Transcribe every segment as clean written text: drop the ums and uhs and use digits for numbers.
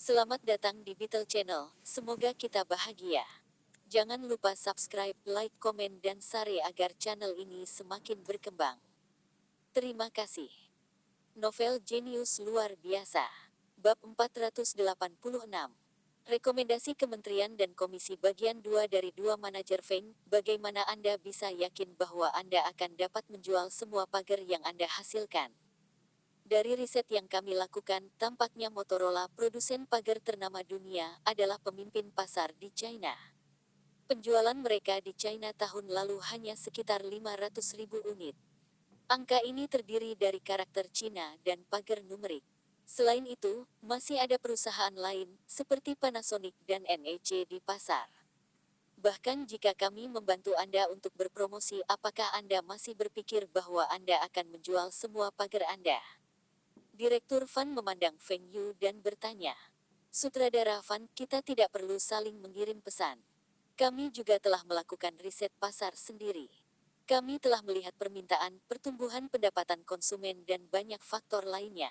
Selamat datang di Beetle Channel, semoga kita bahagia. Jangan lupa subscribe, like, komen, dan share agar channel ini semakin berkembang. Terima kasih. Novel jenius luar biasa. Bab 486. Rekomendasi Kementerian dan Komisi Bagian 2 dari 2 Manajer Feng, bagaimana Anda bisa yakin bahwa Anda akan dapat menjual semua pagar yang Anda hasilkan? Dari riset yang kami lakukan, tampaknya Motorola, produsen pagar ternama dunia, adalah pemimpin pasar di China. Penjualan mereka di China tahun lalu hanya sekitar 500.000 unit. Angka ini terdiri dari karakter Cina dan pagar numerik. Selain itu, masih ada perusahaan lain, seperti Panasonic dan NEC di pasar. Bahkan jika kami membantu Anda untuk berpromosi, apakah Anda masih berpikir bahwa Anda akan menjual semua pagar Anda? Direktur Van memandang Feng Yu dan bertanya. Sutradara Van, kita tidak perlu saling mengirim pesan. Kami juga telah melakukan riset pasar sendiri. Kami telah melihat permintaan, pertumbuhan pendapatan konsumen dan banyak faktor lainnya.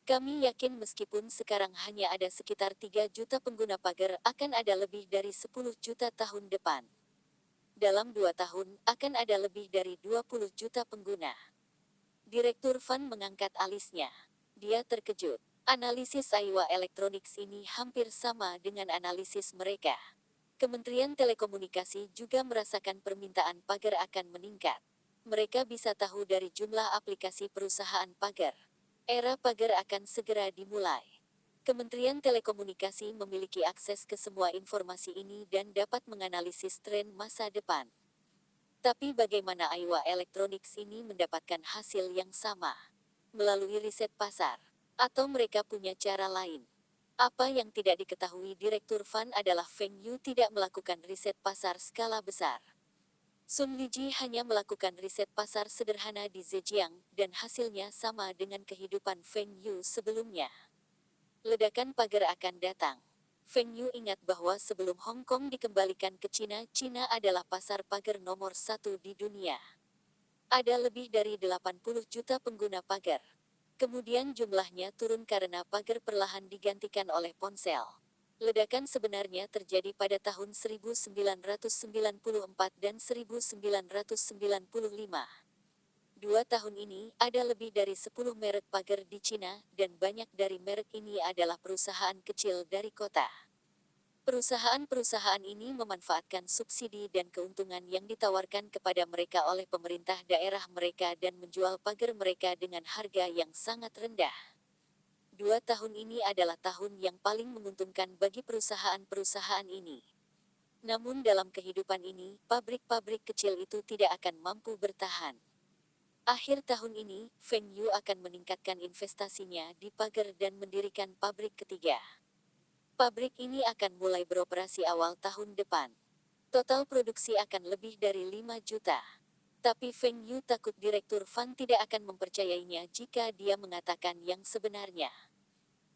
Kami yakin meskipun sekarang hanya ada sekitar 3 juta pengguna pagar, akan ada lebih dari 10 juta tahun depan. Dalam 2 tahun, akan ada lebih dari 20 juta pengguna. Direktur Van mengangkat alisnya. Dia terkejut. Analisis Aiwa Electronics ini hampir sama dengan analisis mereka. Kementerian Telekomunikasi juga merasakan permintaan pagar akan meningkat. Mereka bisa tahu dari jumlah aplikasi perusahaan pagar. Era pagar akan segera dimulai. Kementerian Telekomunikasi memiliki akses ke semua informasi ini dan dapat menganalisis tren masa depan. Tapi bagaimana Aiwa Electronics ini mendapatkan hasil yang sama? Melalui riset pasar? Atau mereka punya cara lain? Apa yang tidak diketahui Direktur Van adalah Feng Yu tidak melakukan riset pasar skala besar. Sun Liji hanya melakukan riset pasar sederhana di Zhejiang, dan hasilnya sama dengan kehidupan Feng Yu sebelumnya. Ledakan pagar akan datang. Feng Yu ingat bahwa sebelum Hong Kong dikembalikan ke Cina, Cina adalah pasar pagar nomor 1 di dunia. Ada lebih dari 80 juta pengguna pagar. Kemudian jumlahnya turun karena pagar perlahan digantikan oleh ponsel. Ledakan sebenarnya terjadi pada tahun 1994 dan 1995. 2 tahun ini, ada lebih dari 10 merek pagar di Cina, dan banyak dari merek ini adalah perusahaan kecil dari kota. Perusahaan-perusahaan ini memanfaatkan subsidi dan keuntungan yang ditawarkan kepada mereka oleh pemerintah daerah mereka dan menjual pagar mereka dengan harga yang sangat rendah. 2 tahun ini adalah tahun yang paling menguntungkan bagi perusahaan-perusahaan ini. Namun dalam kehidupan ini, pabrik-pabrik kecil itu tidak akan mampu bertahan. Akhir tahun ini, Feng Yu akan meningkatkan investasinya di pagar dan mendirikan pabrik ketiga. Pabrik ini akan mulai beroperasi awal tahun depan. Total produksi akan lebih dari 5 juta. Tapi Feng Yu takut Direktur Van tidak akan mempercayainya jika dia mengatakan yang sebenarnya.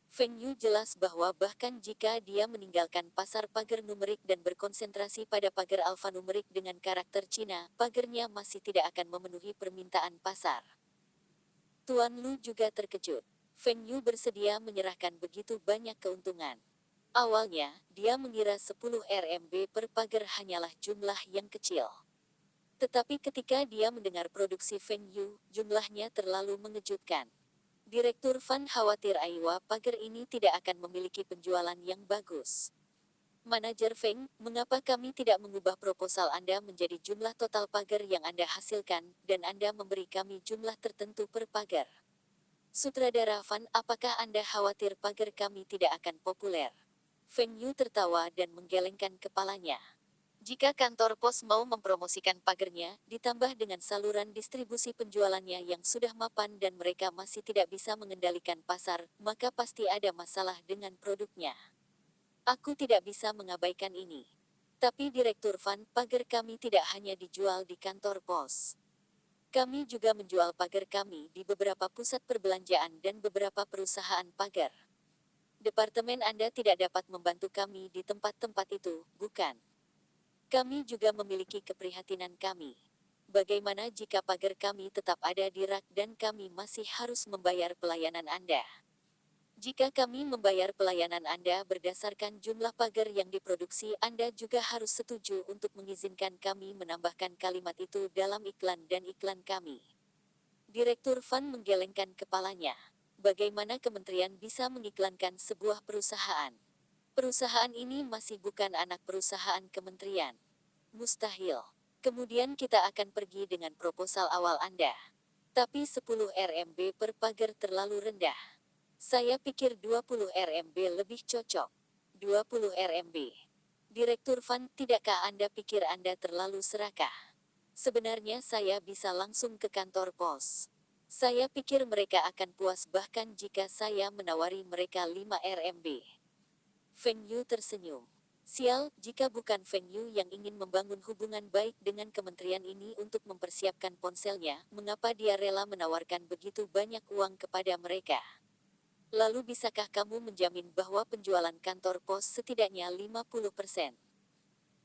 Feng Yu jelas bahwa bahkan jika dia meninggalkan pasar pagar numerik dan berkonsentrasi pada pagar alfanumerik dengan karakter Cina, pagarnya masih tidak akan memenuhi permintaan pasar. Tuan Lu juga terkejut. Feng Yu bersedia menyerahkan begitu banyak keuntungan. Awalnya, dia mengira 10 RMB per pagar hanyalah jumlah yang kecil. Tetapi ketika dia mendengar produksi Feng Yu, jumlahnya terlalu mengejutkan. Direktur Van khawatir Aiwa pagar ini tidak akan memiliki penjualan yang bagus. Manajer Feng, mengapa kami tidak mengubah proposal Anda menjadi jumlah total pagar yang Anda hasilkan, dan Anda memberi kami jumlah tertentu per pagar? Sutradara Van, apakah Anda khawatir pagar kami tidak akan populer? Feng Yu tertawa dan menggelengkan kepalanya. Jika kantor pos mau mempromosikan pagarnya, ditambah dengan saluran distribusi penjualannya yang sudah mapan dan mereka masih tidak bisa mengendalikan pasar, maka pasti ada masalah dengan produknya. Aku tidak bisa mengabaikan ini. Tapi Direktur Van, pagar kami tidak hanya dijual di kantor pos. Kami juga menjual pagar kami di beberapa pusat perbelanjaan dan beberapa perusahaan pagar. Departemen Anda tidak dapat membantu kami di tempat-tempat itu, bukan? Kami juga memiliki keprihatinan kami. Bagaimana jika pagar kami tetap ada di rak dan kami masih harus membayar pelayanan Anda? Jika kami membayar pelayanan Anda berdasarkan jumlah pagar yang diproduksi, Anda juga harus setuju untuk mengizinkan kami menambahkan kalimat itu dalam iklan dan iklan kami. Direktur Van menggelengkan kepalanya. Bagaimana kementerian bisa mengiklankan sebuah perusahaan? Perusahaan ini masih bukan anak perusahaan kementerian. Mustahil. Kemudian kita akan pergi dengan proposal awal Anda. Tapi 10 RMB per pagar terlalu rendah. Saya pikir 20 RMB lebih cocok. 20 RMB. Direktur Van, tidakkah Anda pikir Anda terlalu serakah? Sebenarnya saya bisa langsung ke kantor pos. Saya pikir mereka akan puas bahkan jika saya menawari mereka 5 RMB. Feng Yu tersenyum. Sial, jika bukan Feng Yu yang ingin membangun hubungan baik dengan kementerian ini untuk mempersiapkan ponselnya, mengapa dia rela menawarkan begitu banyak uang kepada mereka? Lalu bisakah kamu menjamin bahwa penjualan kantor pos setidaknya 50%?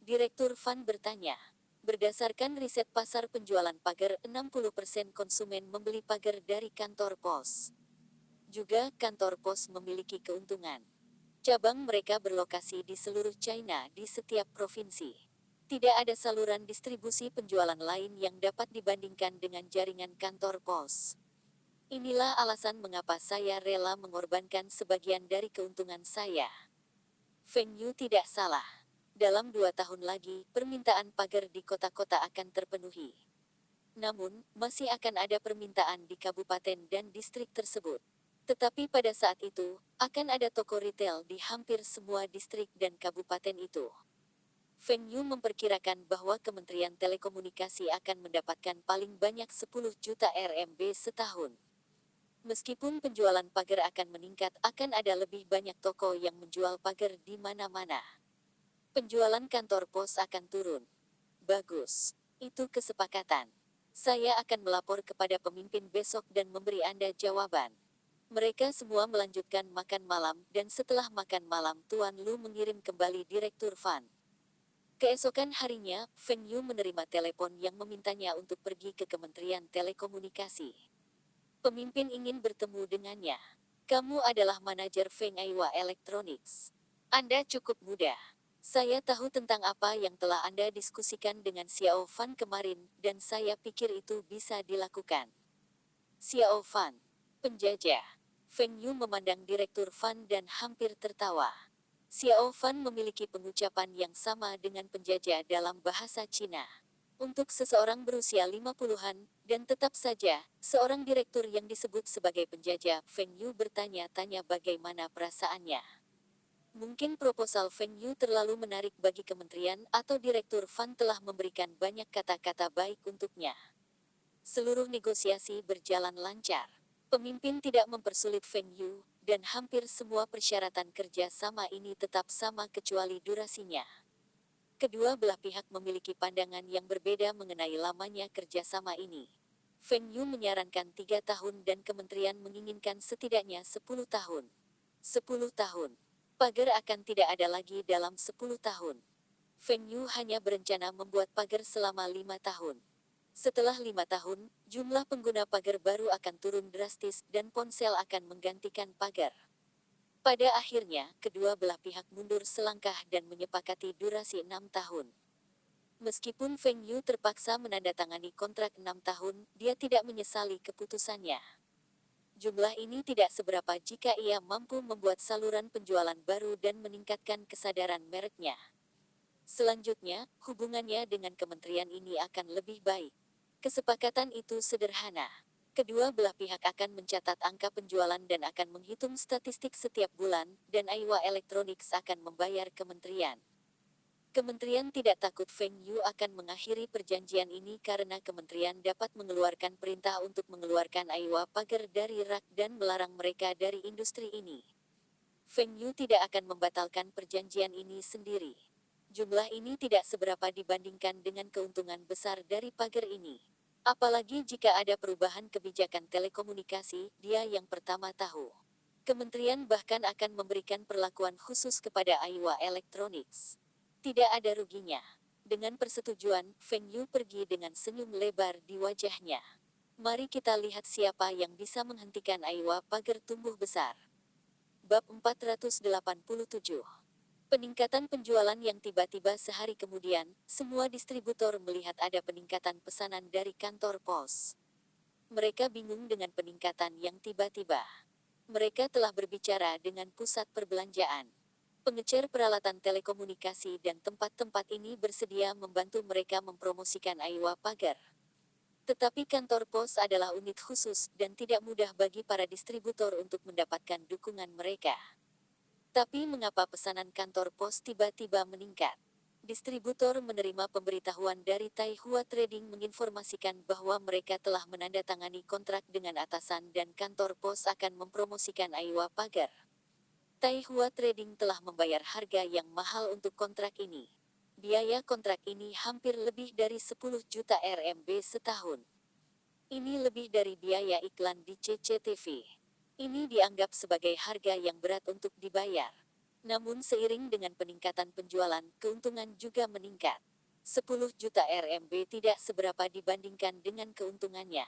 Direktur Van bertanya. Berdasarkan riset pasar penjualan pagar, 60% konsumen membeli pagar dari kantor pos. Juga kantor pos memiliki keuntungan. Cabang mereka berlokasi di seluruh China di setiap provinsi. Tidak ada saluran distribusi penjualan lain yang dapat dibandingkan dengan jaringan kantor pos. Inilah alasan mengapa saya rela mengorbankan sebagian dari keuntungan saya. Feng Yu tidak salah. Dalam 2 tahun lagi, permintaan pagar di kota-kota akan terpenuhi. Namun, masih akan ada permintaan di kabupaten dan distrik tersebut. Tetapi pada saat itu, akan ada toko retail di hampir semua distrik dan kabupaten itu. Feng Yu memperkirakan bahwa Kementerian Telekomunikasi akan mendapatkan paling banyak 10 juta RMB setahun. Meskipun penjualan pagar akan meningkat, akan ada lebih banyak toko yang menjual pagar di mana-mana. Penjualan kantor pos akan turun. Bagus. Itu kesepakatan. Saya akan melapor kepada pemimpin besok dan memberi Anda jawaban. Mereka semua melanjutkan makan malam, dan setelah makan malam Tuan Lu mengirim kembali Direktur Van. Keesokan harinya, Feng Yu menerima telepon yang memintanya untuk pergi ke Kementerian Telekomunikasi. Pemimpin ingin bertemu dengannya. Kamu adalah manajer Feng Aiwa Electronics. Anda cukup muda. Saya tahu tentang apa yang telah Anda diskusikan dengan Xiao Fan kemarin, dan saya pikir itu bisa dilakukan. Xiao Fan. Penjajah. Feng Yu memandang Direktur Fan dan hampir tertawa. Xiao Fan memiliki pengucapan yang sama dengan penjajah dalam bahasa Cina. Untuk seseorang berusia 50-an, dan tetap saja, seorang direktur yang disebut sebagai penjajah, Feng Yu bertanya-tanya bagaimana perasaannya. Mungkin proposal Feng Yu terlalu menarik bagi kementerian atau Direktur Fan telah memberikan banyak kata-kata baik untuknya. Seluruh negosiasi berjalan lancar. Pemimpin tidak mempersulit Feng Yu, dan hampir semua persyaratan kerja sama ini tetap sama kecuali durasinya. Kedua belah pihak memiliki pandangan yang berbeda mengenai lamanya kerjasama ini. Feng Yu menyarankan 3 tahun dan kementerian menginginkan setidaknya 10 tahun. 10 tahun. Pagar akan tidak ada lagi dalam 10 tahun. Feng Yu hanya berencana membuat pagar selama 5 tahun. Setelah 5 tahun, jumlah pengguna pagar baru akan turun drastis dan ponsel akan menggantikan pagar. Pada akhirnya, kedua belah pihak mundur selangkah dan menyepakati durasi 6 tahun. Meskipun Feng Yu terpaksa menandatangani kontrak 6 tahun, dia tidak menyesali keputusannya. Jumlah ini tidak seberapa jika ia mampu membuat saluran penjualan baru dan meningkatkan kesadaran mereknya. Selanjutnya, hubungannya dengan kementerian ini akan lebih baik. Kesepakatan itu sederhana. Kedua belah pihak akan mencatat angka penjualan dan akan menghitung statistik setiap bulan, dan Aiwa Electronics akan membayar kementerian. Kementerian tidak takut Feng Yu akan mengakhiri perjanjian ini karena kementerian dapat mengeluarkan perintah untuk mengeluarkan Aiwa pagar dari rak dan melarang mereka dari industri ini. Feng Yu tidak akan membatalkan perjanjian ini sendiri. Jumlah ini tidak seberapa dibandingkan dengan keuntungan besar dari pagar ini. Apalagi jika ada perubahan kebijakan telekomunikasi, dia yang pertama tahu. Kementerian bahkan akan memberikan perlakuan khusus kepada Aiwa Electronics. Tidak ada ruginya. Dengan persetujuan, Feng Yu pergi dengan senyum lebar di wajahnya. Mari kita lihat siapa yang bisa menghentikan Aiwa pagar tumbuh besar. Bab 487. Peningkatan penjualan yang tiba-tiba sehari kemudian, semua distributor melihat ada peningkatan pesanan dari kantor pos. Mereka bingung dengan peningkatan yang tiba-tiba. Mereka telah berbicara dengan pusat perbelanjaan, pengecer peralatan telekomunikasi dan tempat-tempat ini bersedia membantu mereka mempromosikan Aiwa Pagar. Tetapi kantor pos adalah unit khusus dan tidak mudah bagi para distributor untuk mendapatkan dukungan mereka. Tapi mengapa pesanan kantor pos tiba-tiba meningkat? Distributor menerima pemberitahuan dari Taihua Trading menginformasikan bahwa mereka telah menandatangani kontrak dengan atasan dan kantor pos akan mempromosikan Aiwa Pagar. Taihua Trading telah membayar harga yang mahal untuk kontrak ini. Biaya kontrak ini hampir lebih dari 10 juta RMB setahun. Ini lebih dari biaya iklan di CCTV. Ini dianggap sebagai harga yang berat untuk dibayar. Namun seiring dengan peningkatan penjualan, keuntungan juga meningkat. 10 juta RMB tidak seberapa dibandingkan dengan keuntungannya.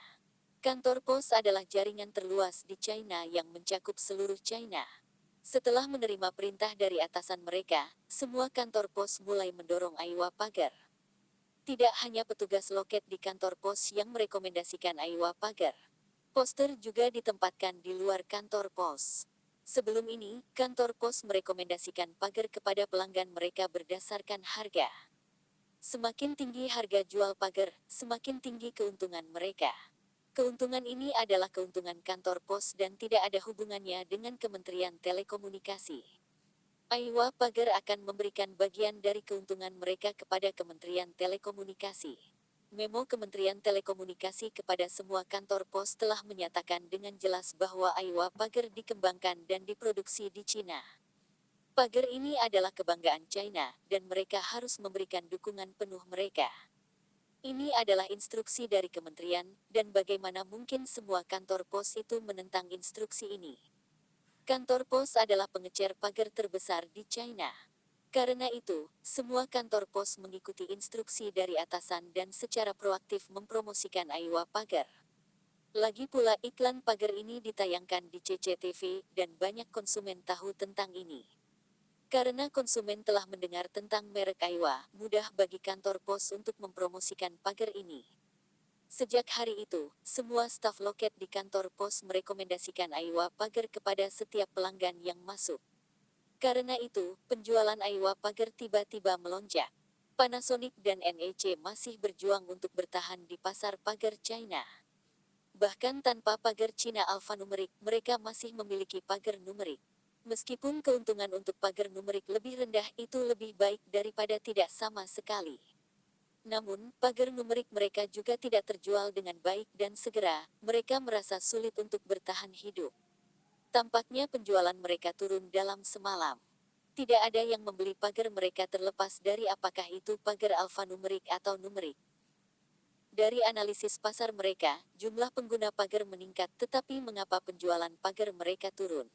Kantor pos adalah jaringan terluas di China yang mencakup seluruh China. Setelah menerima perintah dari atasan mereka, semua kantor pos mulai mendorong Aiwa Pagar. Tidak hanya petugas loket di kantor pos yang merekomendasikan Aiwa Pagar. Poster juga ditempatkan di luar kantor pos. Sebelum ini, kantor pos merekomendasikan pagar kepada pelanggan mereka berdasarkan harga. Semakin tinggi harga jual pagar, semakin tinggi keuntungan mereka. Keuntungan ini adalah keuntungan kantor pos dan tidak ada hubungannya dengan Kementerian Telekomunikasi. Aiwa Pagar akan memberikan bagian dari keuntungan mereka kepada Kementerian Telekomunikasi. Memo Kementerian Telekomunikasi kepada semua kantor pos telah menyatakan dengan jelas bahwa Aiwa Pagar dikembangkan dan diproduksi di Cina. Pagar ini adalah kebanggaan China, dan mereka harus memberikan dukungan penuh mereka. Ini adalah instruksi dari kementerian, dan bagaimana mungkin semua kantor pos itu menentang instruksi ini? Kantor pos adalah pengecer pagar terbesar di China. Karena itu, semua kantor pos mengikuti instruksi dari atasan dan secara proaktif mempromosikan Aiwa Pagar. Lagi pula iklan pagar ini ditayangkan di CCTV dan banyak konsumen tahu tentang ini. Karena konsumen telah mendengar tentang merek Aiwa, mudah bagi kantor pos untuk mempromosikan pagar ini. Sejak hari itu, semua staf loket di kantor pos merekomendasikan Aiwa Pagar kepada setiap pelanggan yang masuk. Karena itu, penjualan Aiwa Pagar tiba-tiba melonjak. Panasonic dan NEC masih berjuang untuk bertahan di pasar pagar China. Bahkan tanpa pagar Cina alfanumerik, mereka masih memiliki pagar numerik. Meskipun keuntungan untuk pagar numerik lebih rendah, itu lebih baik daripada tidak sama sekali. Namun, pagar numerik mereka juga tidak terjual dengan baik dan segera, mereka merasa sulit untuk bertahan hidup. Tampaknya penjualan mereka turun dalam semalam. Tidak ada yang membeli pagar mereka terlepas dari apakah itu pagar alfanumerik atau numerik. Dari analisis pasar mereka, jumlah pengguna pagar meningkat, tetapi mengapa penjualan pagar mereka turun?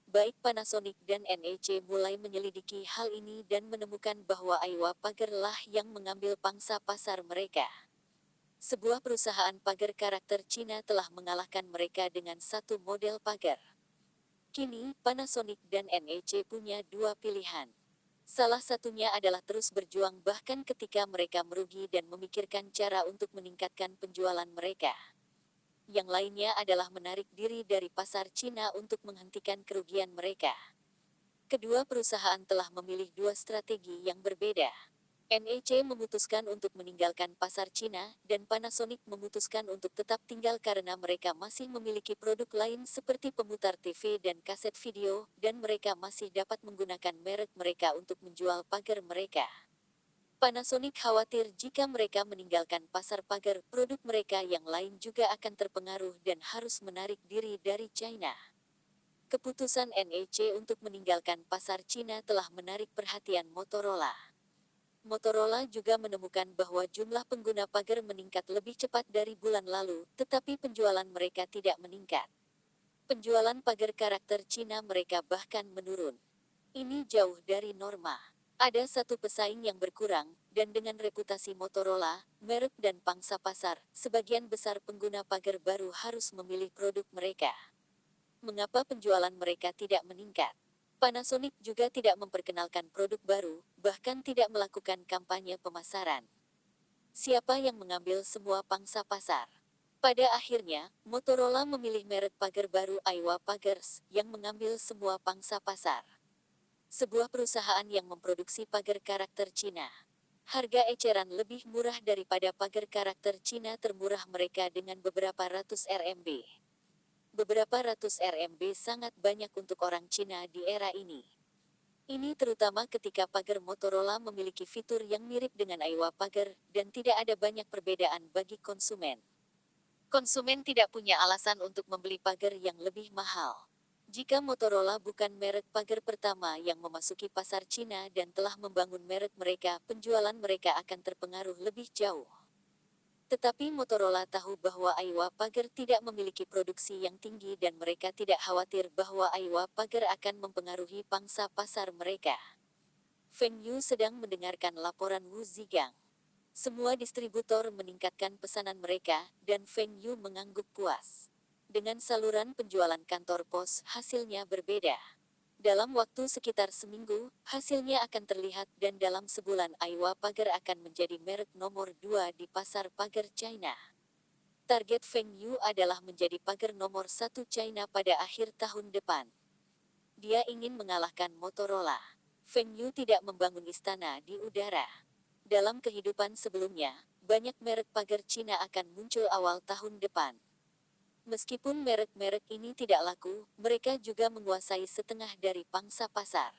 Baik Panasonic dan NEC mulai menyelidiki hal ini dan menemukan bahwa Aiwa Pagar lah yang mengambil pangsa pasar mereka. Sebuah perusahaan pagar karakter Cina telah mengalahkan mereka dengan satu model pagar. Kini, Panasonic dan NEC punya dua pilihan. Salah satunya adalah terus berjuang bahkan ketika mereka merugi dan memikirkan cara untuk meningkatkan penjualan mereka. Yang lainnya adalah menarik diri dari pasar Cina untuk menghentikan kerugian mereka. Kedua perusahaan telah memilih dua strategi yang berbeda. NEC memutuskan untuk meninggalkan pasar Cina, dan Panasonic memutuskan untuk tetap tinggal karena mereka masih memiliki produk lain seperti pemutar TV dan kaset video, dan mereka masih dapat menggunakan merek mereka untuk menjual pagar mereka. Panasonic khawatir jika mereka meninggalkan pasar pagar, produk mereka yang lain juga akan terpengaruh dan harus menarik diri dari China. Keputusan NEC untuk meninggalkan pasar Cina telah menarik perhatian Motorola. Motorola juga menemukan bahwa jumlah pengguna pagar meningkat lebih cepat dari bulan lalu, tetapi penjualan mereka tidak meningkat. Penjualan pagar karakter Cina mereka bahkan menurun. Ini jauh dari norma. Ada satu pesaing yang berkurang, dan dengan reputasi Motorola, merek dan pangsa pasar, sebagian besar pengguna pagar baru harus memilih produk mereka. mengapa penjualan mereka tidak meningkat? Panasonic juga tidak memperkenalkan produk baru, bahkan tidak melakukan kampanye pemasaran. Siapa yang mengambil semua pangsa pasar? Pada akhirnya, Motorola memilih merek pagar baru Aiwa Pagers yang mengambil semua pangsa pasar. Sebuah perusahaan yang memproduksi pagar karakter Cina. Harga eceran lebih murah daripada pagar karakter Cina termurah mereka dengan beberapa ratus RMB. Beberapa ratus RMB sangat banyak untuk orang Cina di era ini. Ini terutama ketika pagar Motorola memiliki fitur yang mirip dengan Aiwa Pagar dan tidak ada banyak perbedaan bagi konsumen. Konsumen tidak punya alasan untuk membeli pagar yang lebih mahal. Jika Motorola bukan merek pagar pertama yang memasuki pasar Cina dan telah membangun merek mereka, penjualan mereka akan terpengaruh lebih jauh. Tetapi Motorola tahu bahwa Aiwa Pagar tidak memiliki produksi yang tinggi dan mereka tidak khawatir bahwa Aiwa Pagar akan mempengaruhi pangsa pasar mereka. Feng Yu sedang mendengarkan laporan Wu Zigang. Semua distributor meningkatkan pesanan mereka, dan Feng Yu mengangguk puas. Dengan saluran penjualan kantor pos, hasilnya berbeda. Dalam waktu sekitar seminggu, hasilnya akan terlihat dan dalam sebulan Aiwa Pagar akan menjadi merek nomor 2 di pasar pagar China. Target Feng Yu adalah menjadi pagar nomor 1 China pada akhir tahun depan. Dia ingin mengalahkan Motorola. Feng Yu tidak membangun istana di udara. Dalam kehidupan sebelumnya, banyak merek pagar Cina akan muncul awal tahun depan. Meskipun merek-merek ini tidak laku, mereka juga menguasai setengah dari pangsa pasar.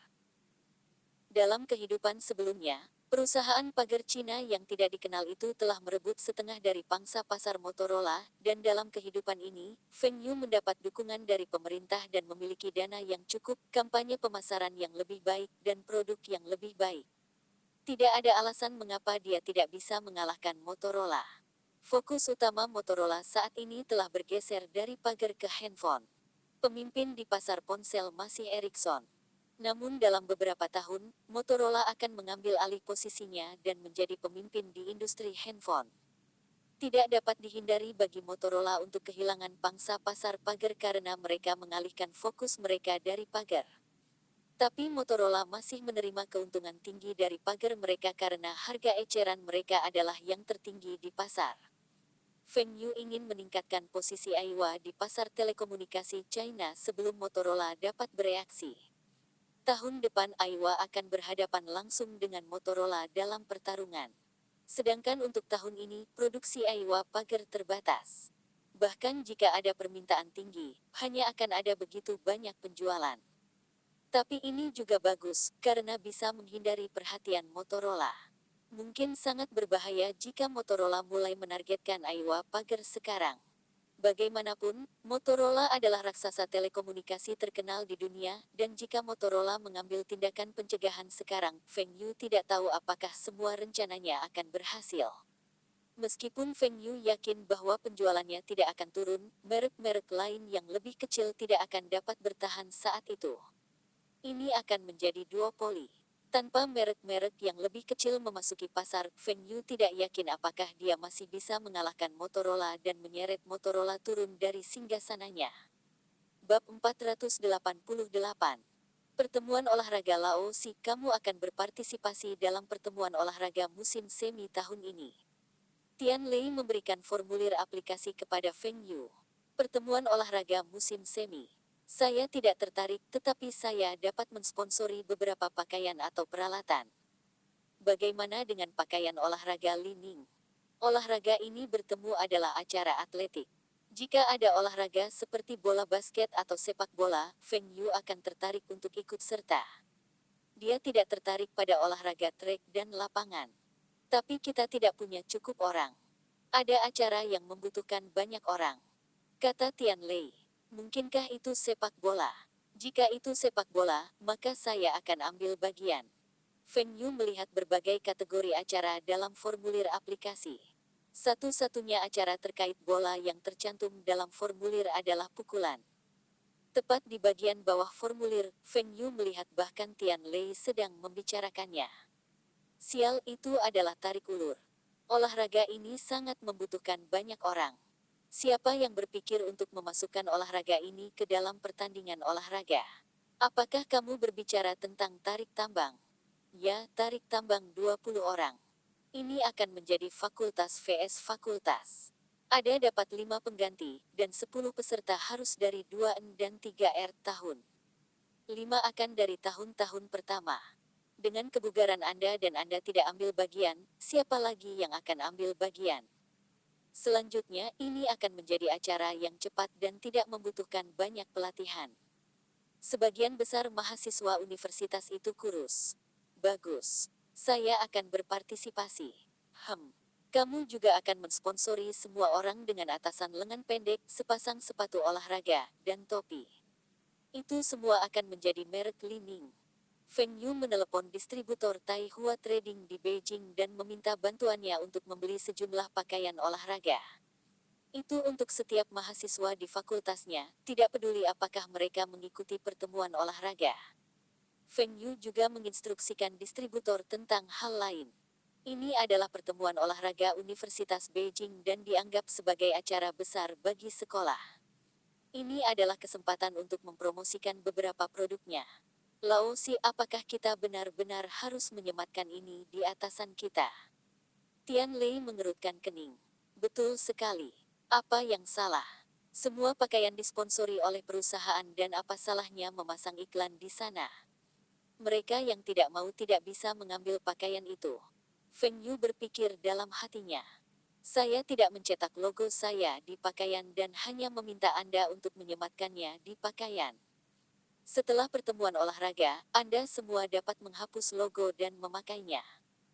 Dalam kehidupan sebelumnya, perusahaan pagar Cina yang tidak dikenal itu telah merebut setengah dari pangsa pasar Motorola, dan dalam kehidupan ini, Feng Yu mendapat dukungan dari pemerintah dan memiliki dana yang cukup, kampanye pemasaran yang lebih baik, dan produk yang lebih baik. Tidak ada alasan mengapa dia tidak bisa mengalahkan Motorola. Fokus utama Motorola saat ini telah bergeser dari pagar ke handphone. Pemimpin di pasar ponsel masih Ericsson. Namun dalam beberapa tahun, Motorola akan mengambil alih posisinya dan menjadi pemimpin di industri handphone. Tidak dapat dihindari bagi Motorola untuk kehilangan pangsa pasar pagar karena mereka mengalihkan fokus mereka dari pagar. Tapi Motorola masih menerima keuntungan tinggi dari pagar mereka karena harga eceran mereka adalah yang tertinggi di pasar. Feng Yu ingin meningkatkan posisi Aiwa di pasar telekomunikasi China sebelum Motorola dapat bereaksi. Tahun depan Aiwa akan berhadapan langsung dengan Motorola dalam pertarungan. Sedangkan untuk tahun ini, produksi Aiwa pagar terbatas. Bahkan jika ada permintaan tinggi, hanya akan ada begitu banyak penjualan. Tapi ini juga bagus, karena bisa menghindari perhatian Motorola. Mungkin sangat berbahaya jika Motorola mulai menargetkan Aiwa pagar sekarang. Bagaimanapun, Motorola adalah raksasa telekomunikasi terkenal di dunia, dan jika Motorola mengambil tindakan pencegahan sekarang, Feng Yu tidak tahu apakah semua rencananya akan berhasil. Meskipun Feng Yu yakin bahwa penjualannya tidak akan turun, merek-merek lain yang lebih kecil tidak akan dapat bertahan saat itu. Ini akan menjadi duopoli. Tanpa merek-merek yang lebih kecil memasuki pasar, Feng Yu tidak yakin apakah dia masih bisa mengalahkan Motorola dan menyeret Motorola turun dari singgasananya. Bab 488. Pertemuan olahraga Laosi. Kamu akan berpartisipasi dalam pertemuan olahraga musim semi tahun ini. Tian Lei memberikan formulir aplikasi kepada Feng Yu. Pertemuan olahraga musim semi. Saya tidak tertarik, tetapi saya dapat mensponsori beberapa pakaian atau peralatan. Bagaimana dengan pakaian olahraga Li Ning? Olahraga ini bertemu adalah acara atletik. Jika ada olahraga seperti bola basket atau sepak bola, Feng Yu akan tertarik untuk ikut serta. Dia tidak tertarik pada olahraga trek dan lapangan. Tapi kita tidak punya cukup orang. Ada acara yang membutuhkan banyak orang, kata Tian Lei. Mungkinkah itu sepak bola? Jika itu sepak bola, maka saya akan ambil bagian. Feng Yu melihat berbagai kategori acara dalam formulir aplikasi. Satu-satunya acara terkait bola yang tercantum dalam formulir adalah pukulan. Tepat di bagian bawah formulir, Feng Yu melihat bahkan Tian Lei sedang membicarakannya. Sial, itu adalah tarik ulur. Olahraga ini sangat membutuhkan banyak orang. Siapa yang berpikir untuk memasukkan olahraga ini ke dalam pertandingan olahraga? Apakah kamu berbicara tentang tarik tambang? Ya, tarik tambang 20 orang. Ini akan menjadi fakultas vs fakultas. Ada dapat 5 pengganti, dan 10 peserta harus dari 2N dan 3R tahun. 5 akan dari tahun-tahun pertama. Dengan kebugaran Anda dan Anda tidak ambil bagian, siapa lagi yang akan ambil bagian? Selanjutnya, ini akan menjadi acara yang cepat dan tidak membutuhkan banyak pelatihan. Sebagian besar mahasiswa universitas itu kurus. Bagus. Saya akan berpartisipasi. Kamu juga akan mensponsori semua orang dengan atasan lengan pendek, sepasang sepatu olahraga, dan topi. Itu semua akan menjadi merek Li Ning. Feng Yu menelepon distributor Taihua Trading di Beijing dan meminta bantuannya untuk membeli sejumlah pakaian olahraga. Itu untuk setiap mahasiswa di fakultasnya, tidak peduli apakah mereka mengikuti pertemuan olahraga. Feng Yu juga menginstruksikan distributor tentang hal lain. Ini adalah pertemuan olahraga Universitas Beijing dan dianggap sebagai acara besar bagi sekolah. Ini adalah kesempatan untuk mempromosikan beberapa produknya. Lao Si, apakah kita benar-benar harus menyematkan ini di atasan kita? Tian Lei mengerutkan kening. Betul sekali. Apa yang salah? Semua pakaian disponsori oleh perusahaan dan apa salahnya memasang iklan di sana? Mereka yang tidak mau tidak bisa mengambil pakaian itu. Feng Yu berpikir dalam hatinya. Saya tidak mencetak logo saya di pakaian dan hanya meminta Anda untuk menyematkannya di pakaian. Setelah pertemuan olahraga, Anda semua dapat menghapus logo dan memakainya.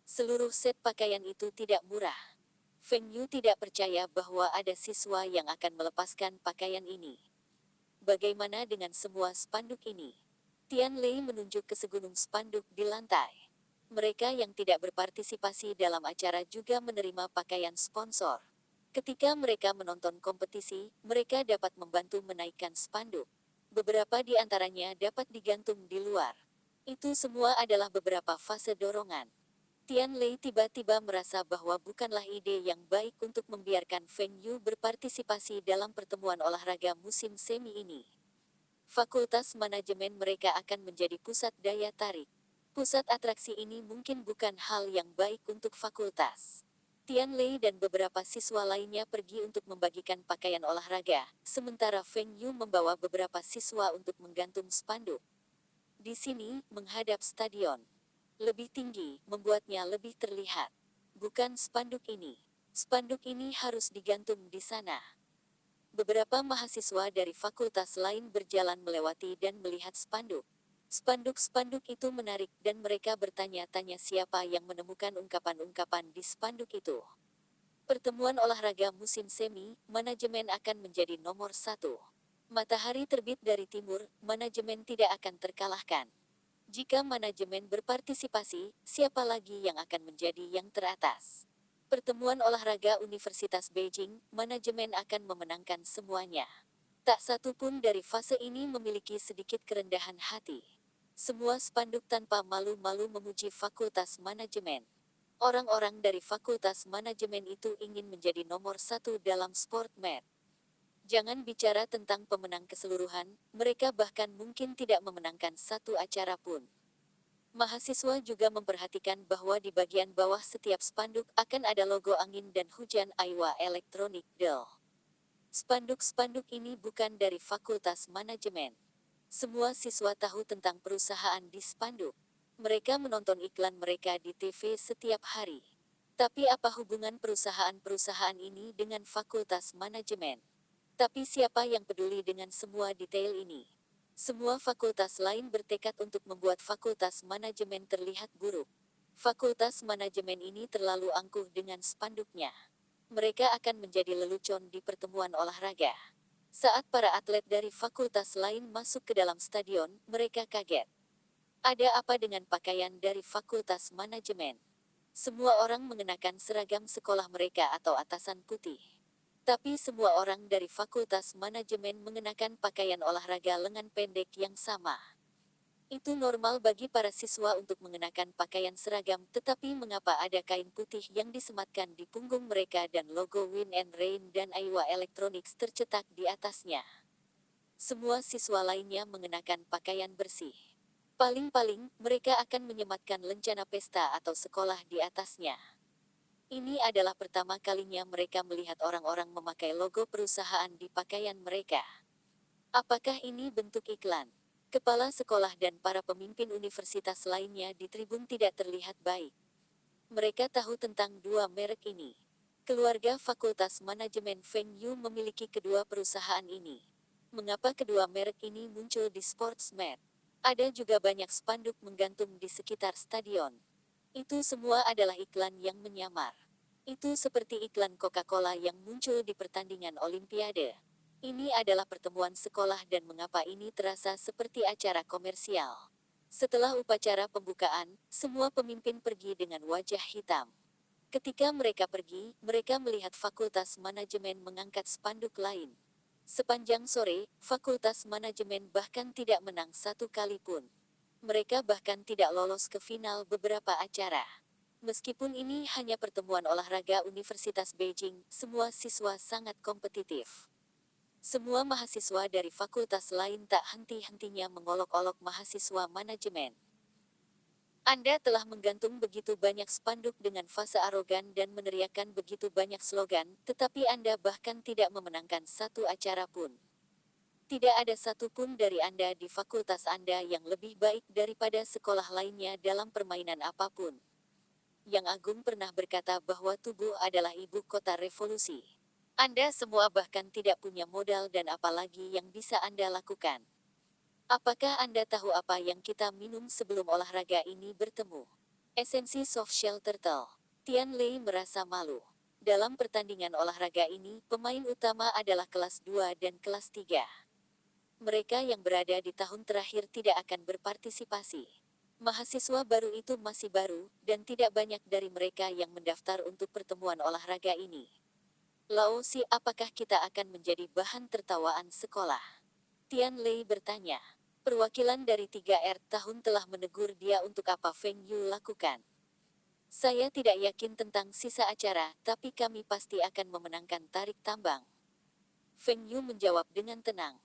Seluruh set pakaian itu tidak murah. Feng Yu tidak percaya bahwa ada siswa yang akan melepaskan pakaian ini. Bagaimana dengan semua spanduk ini? Tian Lei menunjuk ke segunung spanduk di lantai. Mereka yang tidak berpartisipasi dalam acara juga menerima pakaian sponsor. Ketika mereka menonton kompetisi, mereka dapat membantu menaikkan spanduk. Beberapa di antaranya dapat digantung di luar. Itu semua adalah beberapa fase dorongan. Tian Lei tiba-tiba merasa bahwa bukanlah ide yang baik untuk membiarkan Feng Yu berpartisipasi dalam pertemuan olahraga musim semi ini. Fakultas manajemen mereka akan menjadi pusat daya tarik. Pusat atraksi ini mungkin bukan hal yang baik untuk fakultas. Tian Lei dan beberapa siswa lainnya pergi untuk membagikan pakaian olahraga, sementara Feng Yu membawa beberapa siswa untuk menggantung spanduk. Di sini, menghadap stadion. Lebih tinggi, membuatnya lebih terlihat. Bukan spanduk ini. Spanduk ini harus digantung di sana. Beberapa mahasiswa dari fakultas lain berjalan melewati dan melihat spanduk. Spanduk-spanduk itu menarik dan mereka bertanya-tanya siapa yang menemukan ungkapan-ungkapan di spanduk itu. Pertemuan olahraga musim semi, manajemen akan menjadi nomor 1. Matahari terbit dari timur, manajemen tidak akan terkalahkan. Jika manajemen berpartisipasi, siapa lagi yang akan menjadi yang teratas? Pertemuan olahraga Universitas Beijing, manajemen akan memenangkan semuanya. Tak satu pun dari fase ini memiliki sedikit kerendahan hati. Semua spanduk tanpa malu-malu memuji fakultas manajemen. Orang-orang dari fakultas manajemen itu ingin menjadi nomor 1 dalam sport med. Jangan bicara tentang pemenang keseluruhan, mereka bahkan mungkin tidak memenangkan satu acara pun. Mahasiswa juga memperhatikan bahwa di bagian bawah setiap spanduk akan ada logo angin dan hujan Aiwa Electronic Dell. Spanduk-spanduk ini bukan dari fakultas manajemen. Semua siswa tahu tentang perusahaan di spanduk. Mereka menonton iklan mereka di TV setiap hari. Tapi apa hubungan perusahaan-perusahaan ini dengan fakultas manajemen? Tapi siapa yang peduli dengan semua detail ini? Semua fakultas lain bertekad untuk membuat fakultas manajemen terlihat buruk. Fakultas manajemen ini terlalu angkuh dengan spanduknya. Mereka akan menjadi lelucon di pertemuan olahraga. Saat para atlet dari fakultas lain masuk ke dalam stadion, mereka kaget. Ada apa dengan pakaian dari fakultas manajemen? Semua orang mengenakan seragam sekolah mereka atau atasan putih. Tapi semua orang dari fakultas manajemen mengenakan pakaian olahraga lengan pendek yang sama. Itu normal bagi para siswa untuk mengenakan pakaian seragam, tetapi mengapa ada kain putih yang disematkan di punggung mereka dan logo Win and Rain dan Aiwa Electronics tercetak di atasnya? Semua siswa lainnya mengenakan pakaian bersih. Paling-paling, mereka akan menyematkan lencana pesta atau sekolah di atasnya. Ini adalah pertama kalinya mereka melihat orang-orang memakai logo perusahaan di pakaian mereka. Apakah ini bentuk iklan? Kepala sekolah dan para pemimpin universitas lainnya di tribun tidak terlihat baik. Mereka tahu tentang dua merek ini. Keluarga Fakultas Manajemen Feng Yu memiliki kedua perusahaan ini. Mengapa kedua merek ini muncul di Sportsmed? Ada juga banyak spanduk menggantung di sekitar stadion. Itu semua adalah iklan yang menyamar. Itu seperti iklan Coca-Cola yang muncul di pertandingan Olimpiade. Ini adalah pertemuan sekolah dan mengapa ini terasa seperti acara komersial. Setelah upacara pembukaan, semua pemimpin pergi dengan wajah hitam. Ketika mereka pergi, mereka melihat Fakultas Manajemen mengangkat spanduk lain. Sepanjang sore, Fakultas Manajemen bahkan tidak menang satu kali pun. Mereka bahkan tidak lolos ke final beberapa acara. Meskipun ini hanya pertemuan olahraga Universitas Beijing, semua siswa sangat kompetitif. Semua mahasiswa dari fakultas lain tak henti-hentinya mengolok-olok mahasiswa manajemen. Anda telah menggantung begitu banyak spanduk dengan fase arogan dan meneriakkan begitu banyak slogan, tetapi Anda bahkan tidak memenangkan satu acara pun. Tidak ada satupun dari Anda di fakultas Anda yang lebih baik daripada sekolah lainnya dalam permainan apapun. Yang Agung pernah berkata bahwa tubuh adalah ibu kota revolusi. Anda semua bahkan tidak punya modal dan apalagi yang bisa Anda lakukan. Apakah Anda tahu apa yang kita minum sebelum olahraga ini bertemu? Esensi soft shell turtle. Tian Lei merasa malu. Dalam pertandingan olahraga ini, pemain utama adalah kelas 2 dan kelas 3. Mereka yang berada di tahun terakhir tidak akan berpartisipasi. Mahasiswa baru itu masih baru, dan tidak banyak dari mereka yang mendaftar untuk pertemuan olahraga ini. Lao Si, apakah kita akan menjadi bahan tertawaan sekolah? Tian Lei bertanya. Perwakilan dari 3R tahun telah menegur dia untuk apa Feng Yu lakukan. Saya tidak yakin tentang sisa acara, tapi kami pasti akan memenangkan tarik tambang. Feng Yu menjawab dengan tenang.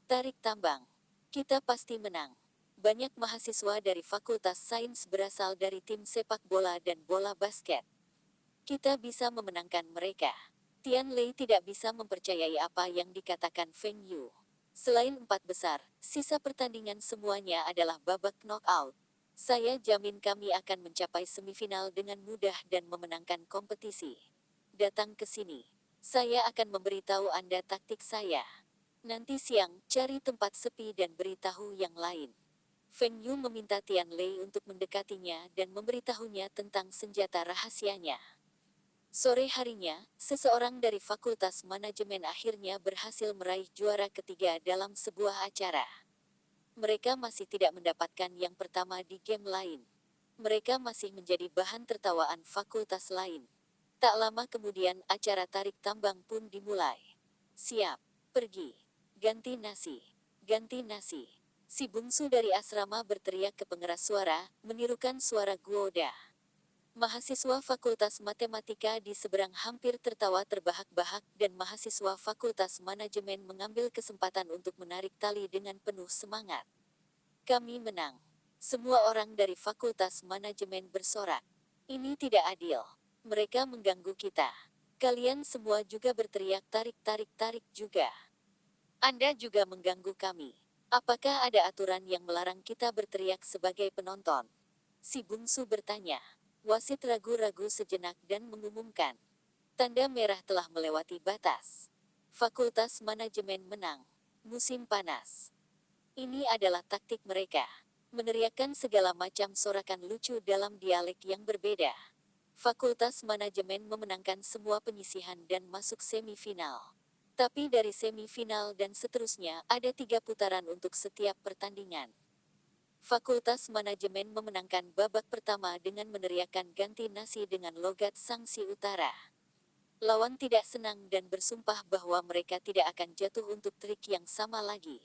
Tarik tambang. Kita pasti menang. Banyak mahasiswa dari Fakultas Sains berasal dari tim sepak bola dan bola basket. Kita bisa memenangkan mereka. Tian Lei tidak bisa mempercayai apa yang dikatakan Feng Yu. Selain 4 besar, sisa pertandingan semuanya adalah babak knockout. Saya jamin kami akan mencapai semifinal dengan mudah dan memenangkan kompetisi. Datang ke sini. Saya akan memberitahu Anda taktik saya. Nanti siang, cari tempat sepi dan beritahu yang lain. Feng Yu meminta Tian Lei untuk mendekatinya dan memberitahunya tentang senjata rahasianya. Sore harinya, seseorang dari Fakultas Manajemen akhirnya berhasil meraih juara ketiga dalam sebuah acara. Mereka masih tidak mendapatkan yang pertama di game lain. Mereka masih menjadi bahan tertawaan fakultas lain. Tak lama kemudian acara tarik tambang pun dimulai. Siap, pergi. Ganti nasi. Ganti nasi. Si bungsu dari asrama berteriak ke pengeras suara, menirukan suara Guoda. Mahasiswa Fakultas Matematika di seberang hampir tertawa terbahak-bahak dan mahasiswa Fakultas Manajemen mengambil kesempatan untuk menarik tali dengan penuh semangat. Kami menang. Semua orang dari Fakultas Manajemen bersorak. Ini tidak adil. Mereka mengganggu kita. Kalian semua juga berteriak tarik-tarik-tarik juga. Anda juga mengganggu kami. Apakah ada aturan yang melarang kita berteriak sebagai penonton? Si bungsu bertanya. Wasit ragu-ragu sejenak dan mengumumkan. Tanda merah telah melewati batas. Fakultas Manajemen menang. Musim panas. Ini adalah taktik mereka. Meneriakkan segala macam sorakan lucu dalam dialek yang berbeda. Fakultas Manajemen memenangkan semua penyisihan dan masuk semifinal. Tapi dari semifinal dan seterusnya ada 3 putaran untuk setiap pertandingan. Fakultas Manajemen memenangkan babak pertama dengan meneriakkan ganti nasi dengan logat Sangsi Utara. Lawan tidak senang dan bersumpah bahwa mereka tidak akan jatuh untuk trik yang sama lagi.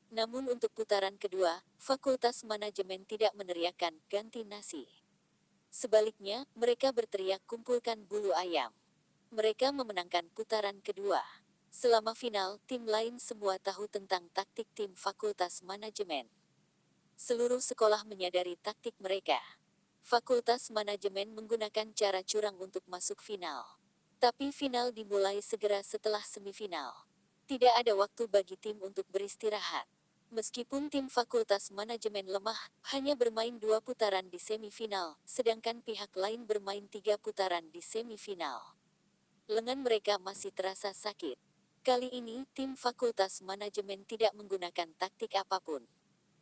Namun untuk putaran kedua, Fakultas Manajemen tidak meneriakkan ganti nasi. Sebaliknya, mereka berteriak kumpulkan bulu ayam. Mereka memenangkan putaran kedua. Selama final, tim lain semua tahu tentang taktik tim Fakultas Manajemen. Seluruh sekolah menyadari taktik mereka. Fakultas Manajemen menggunakan cara curang untuk masuk final. Tapi final dimulai segera setelah semifinal. Tidak ada waktu bagi tim untuk beristirahat. Meskipun tim Fakultas Manajemen lemah, hanya bermain 2 putaran di semifinal, sedangkan pihak lain bermain 3 putaran di semifinal. Lengan mereka masih terasa sakit. Kali ini, tim Fakultas Manajemen tidak menggunakan taktik apapun.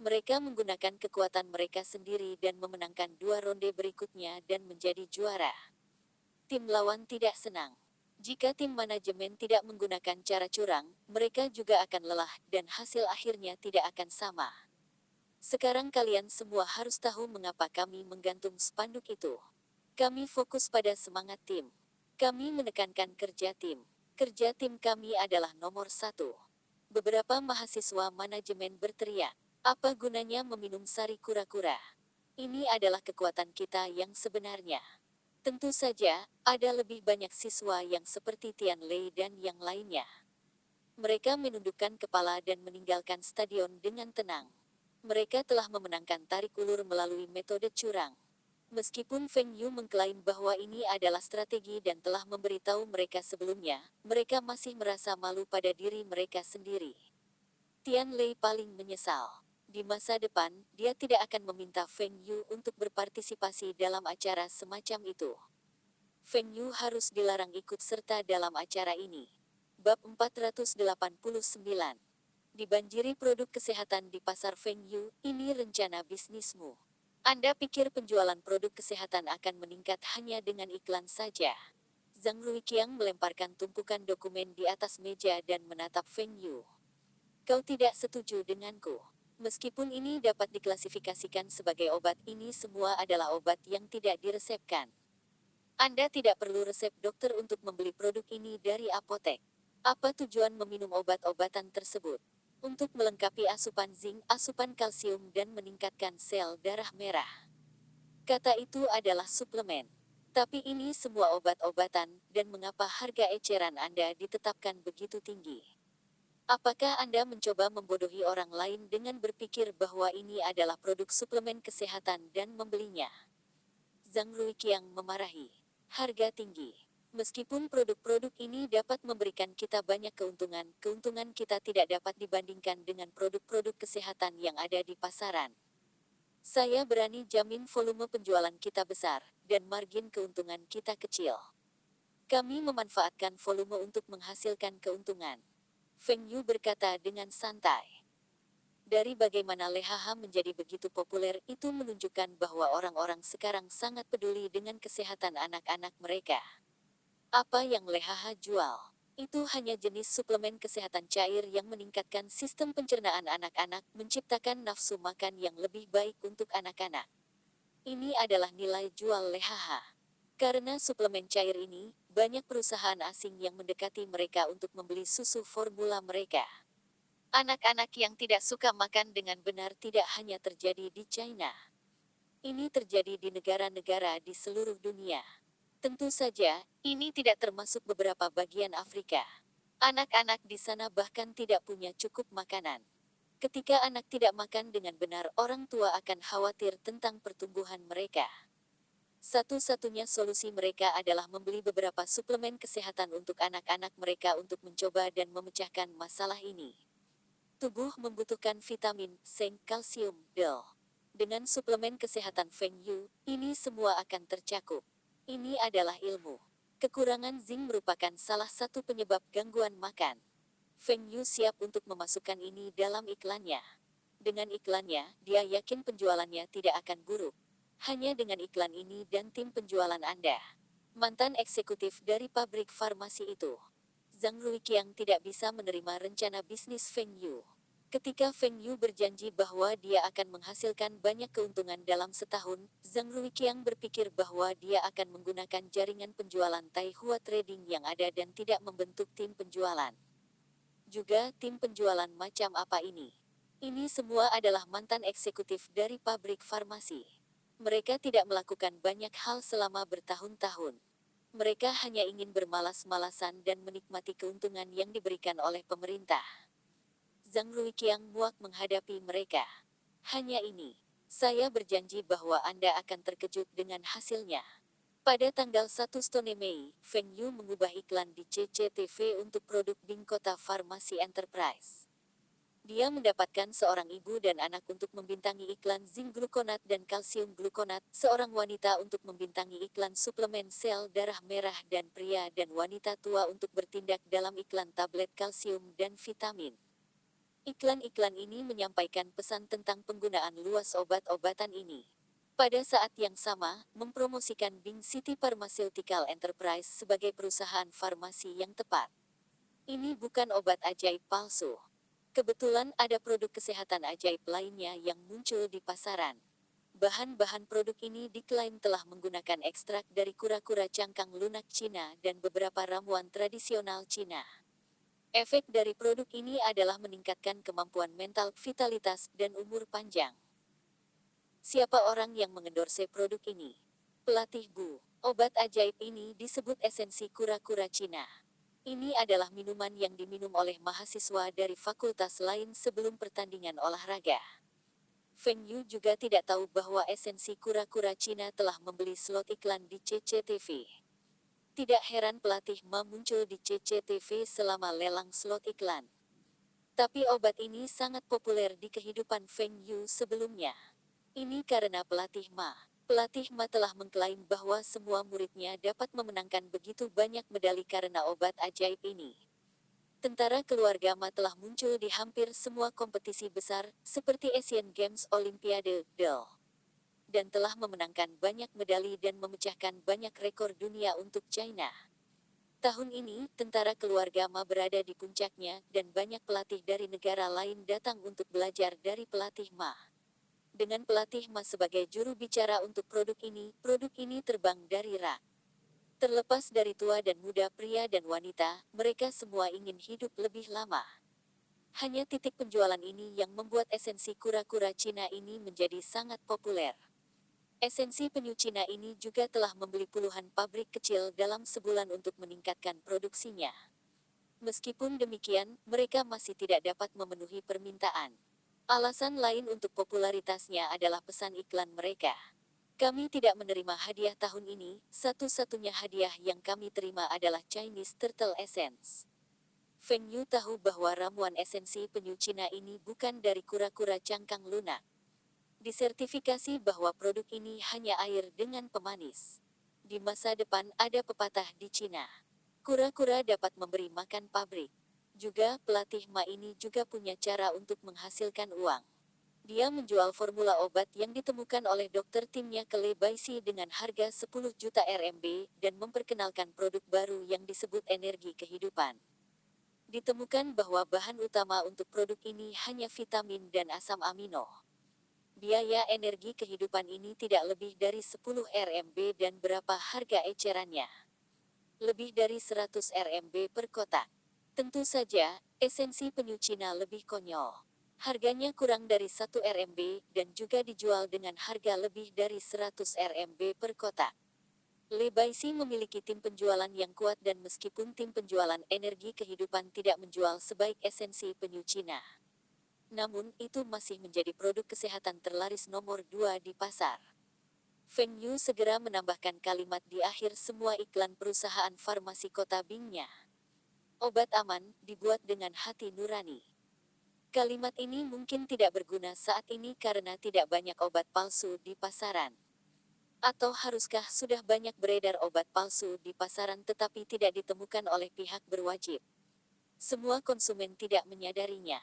Mereka menggunakan kekuatan mereka sendiri dan memenangkan 2 ronde berikutnya dan menjadi juara. Tim lawan tidak senang. Jika tim manajemen tidak menggunakan cara curang, mereka juga akan lelah dan hasil akhirnya tidak akan sama. Sekarang kalian semua harus tahu mengapa kami menggantung spanduk itu. Kami fokus pada semangat tim. Kami menekankan kerja tim. Kerja tim kami adalah nomor 1. Beberapa mahasiswa manajemen berteriak, apa gunanya meminum sari kura-kura? Ini adalah kekuatan kita yang sebenarnya. Tentu saja, ada lebih banyak siswa yang seperti Tian Lei dan yang lainnya. Mereka menundukkan kepala dan meninggalkan stadion dengan tenang. Mereka telah memenangkan tarik ulur melalui metode curang. Meskipun Feng Yu mengklaim bahwa ini adalah strategi dan telah memberitahu mereka sebelumnya, mereka masih merasa malu pada diri mereka sendiri. Tian Lei paling menyesal. Di masa depan, dia tidak akan meminta Feng Yu untuk berpartisipasi dalam acara semacam itu. Feng Yu harus dilarang ikut serta dalam acara ini. Bab 489. Dibanjiri produk kesehatan di pasar Feng Yu, ini rencana bisnismu. Anda pikir penjualan produk kesehatan akan meningkat hanya dengan iklan saja? Zhang Ruiqiang melemparkan tumpukan dokumen di atas meja dan menatap Feng Yu. Kau tidak setuju denganku. Meskipun ini dapat diklasifikasikan sebagai obat, ini semua adalah obat yang tidak diresepkan. Anda tidak perlu resep dokter untuk membeli produk ini dari apotek. Apa tujuan meminum obat-obatan tersebut? Untuk melengkapi asupan zinc, asupan kalsium dan meningkatkan sel darah merah. Kata itu adalah suplemen. Tapi ini semua obat-obatan, dan mengapa harga eceran Anda ditetapkan begitu tinggi? Apakah Anda mencoba membodohi orang lain dengan berpikir bahwa ini adalah produk suplemen kesehatan dan membelinya? Zhang Ruiqiang memarahi. Harga tinggi. Meskipun produk-produk ini dapat memberikan kita banyak keuntungan, keuntungan kita tidak dapat dibandingkan dengan produk-produk kesehatan yang ada di pasaran. Saya berani jamin volume penjualan kita besar, dan margin keuntungan kita kecil. Kami memanfaatkan volume untuk menghasilkan keuntungan. Feng Yu berkata dengan santai. Dari bagaimana Lehaha menjadi begitu populer, itu menunjukkan bahwa orang-orang sekarang sangat peduli dengan kesehatan anak-anak mereka. Apa yang Lehaha jual? Itu hanya jenis suplemen kesehatan cair yang meningkatkan sistem pencernaan anak-anak, menciptakan nafsu makan yang lebih baik untuk anak-anak. Ini adalah nilai jual Lehaha. Karena suplemen cair ini, banyak perusahaan asing yang mendekati mereka untuk membeli susu formula mereka. Anak-anak yang tidak suka makan dengan benar tidak hanya terjadi di China. Ini terjadi di negara-negara di seluruh dunia. Tentu saja, ini tidak termasuk beberapa bagian Afrika. Anak-anak di sana bahkan tidak punya cukup makanan. Ketika anak tidak makan dengan benar, orang tua akan khawatir tentang pertumbuhan mereka. Satu-satunya solusi mereka adalah membeli beberapa suplemen kesehatan untuk anak-anak mereka untuk mencoba dan memecahkan masalah ini. Tubuh membutuhkan vitamin, zinc, kalsium, del. Dengan suplemen kesehatan Feng Yu, ini semua akan tercakup. Ini adalah ilmu. Kekurangan zinc merupakan salah satu penyebab gangguan makan. Feng Yu siap untuk memasukkan ini dalam iklannya. Dengan iklannya, dia yakin penjualannya tidak akan buruk. Hanya dengan iklan ini dan tim penjualan Anda. Mantan eksekutif dari pabrik farmasi itu. Zhang Ruiqiang tidak bisa menerima rencana bisnis Feng Yu. Ketika Feng Yu berjanji bahwa dia akan menghasilkan banyak keuntungan dalam setahun, Zhang Ruiqiang berpikir bahwa dia akan menggunakan jaringan penjualan Taihua Trading yang ada dan tidak membentuk tim penjualan. Juga tim penjualan macam apa ini? Ini semua adalah mantan eksekutif dari pabrik farmasi. Mereka tidak melakukan banyak hal selama bertahun-tahun. Mereka hanya ingin bermalas-malasan dan menikmati keuntungan yang diberikan oleh pemerintah. Zhang Ruiqiang muak menghadapi mereka. Hanya ini. Saya berjanji bahwa Anda akan terkejut dengan hasilnya. Pada tanggal 1 Mei, Feng Yu mengubah iklan di CCTV untuk produk Bing Kota Farmasi Enterprise. Dia mendapatkan seorang ibu dan anak untuk membintangi iklan zinc gluconat dan kalsium gluconat, seorang wanita untuk membintangi iklan suplemen sel darah merah dan pria dan wanita tua untuk bertindak dalam iklan tablet kalsium dan vitamin. Iklan-iklan ini menyampaikan pesan tentang penggunaan luas obat-obatan ini. Pada saat yang sama, mempromosikan Bing City Pharmaceutical Enterprise sebagai perusahaan farmasi yang tepat. Ini bukan obat ajaib palsu. Kebetulan ada produk kesehatan ajaib lainnya yang muncul di pasaran. Bahan-bahan produk ini diklaim telah menggunakan ekstrak dari kura-kura cangkang lunak Cina dan beberapa ramuan tradisional Cina. Efek dari produk ini adalah meningkatkan kemampuan mental, vitalitas, dan umur panjang. Siapa orang yang mengendorse produk ini? Pelatih Bu. Obat ajaib ini disebut esensi kura-kura Cina. Ini adalah minuman yang diminum oleh mahasiswa dari fakultas lain sebelum pertandingan olahraga. Feng Yu juga tidak tahu bahwa esensi kura-kura Cina telah membeli slot iklan di CCTV. Tidak heran pelatih Ma muncul di CCTV selama lelang slot iklan. Tapi obat ini sangat populer di kehidupan Feng Yu sebelumnya. Ini karena pelatih Ma. Pelatih Ma telah mengklaim bahwa semua muridnya dapat memenangkan begitu banyak medali karena obat ajaib ini. Tentara keluarga Ma telah muncul di hampir semua kompetisi besar, seperti Asian Games, Olimpiade, dan telah memenangkan banyak medali dan memecahkan banyak rekor dunia untuk China. Tahun ini, tentara keluarga Ma berada di puncaknya, dan banyak pelatih dari negara lain datang untuk belajar dari pelatih Ma. Dengan pelatih Ma sebagai juru bicara untuk produk ini terbang dari rak. Terlepas dari tua dan muda, pria dan wanita, mereka semua ingin hidup lebih lama. Hanya titik penjualan ini yang membuat esensi kura-kura Cina ini menjadi sangat populer. Esensi penyu Cina ini juga telah membeli puluhan pabrik kecil dalam sebulan untuk meningkatkan produksinya. Meskipun demikian, mereka masih tidak dapat memenuhi permintaan. Alasan lain untuk popularitasnya adalah pesan iklan mereka. Kami tidak menerima hadiah tahun ini, satu-satunya hadiah yang kami terima adalah Chinese Turtle Essence. Feng Yu tahu bahwa ramuan esensi penyu Cina ini bukan dari kura-kura cangkang lunak. Disertifikasi bahwa produk ini hanya air dengan pemanis. Di masa depan ada pepatah di Cina. Kura-kura dapat memberi makan pabrik. Juga, pelatih Ma ini juga punya cara untuk menghasilkan uang. Dia menjual formula obat yang ditemukan oleh dokter timnya ke Le Baisi dengan harga 10 juta RMB dan memperkenalkan produk baru yang disebut energi kehidupan. Ditemukan bahwa bahan utama untuk produk ini hanya vitamin dan asam amino. Biaya energi kehidupan ini tidak lebih dari 10 RMB dan berapa harga ecerannya? Lebih dari 100 RMB per kotak. Tentu saja, esensi penyu Cina lebih konyol. Harganya kurang dari 1 RMB dan juga dijual dengan harga lebih dari 100 RMB per kotak. Le Baisi memiliki tim penjualan yang kuat dan meskipun tim penjualan energi kehidupan tidak menjual sebaik esensi penyu Cina, namun itu masih menjadi produk kesehatan terlaris nomor 2 di pasar. Feng Yu segera menambahkan kalimat di akhir semua iklan perusahaan farmasi kota Bingnya. Obat aman, dibuat dengan hati nurani. Kalimat ini mungkin tidak berguna saat ini karena tidak banyak obat palsu di pasaran. Atau haruskah sudah banyak beredar obat palsu di pasaran tetapi tidak ditemukan oleh pihak berwajib? Semua konsumen tidak menyadarinya.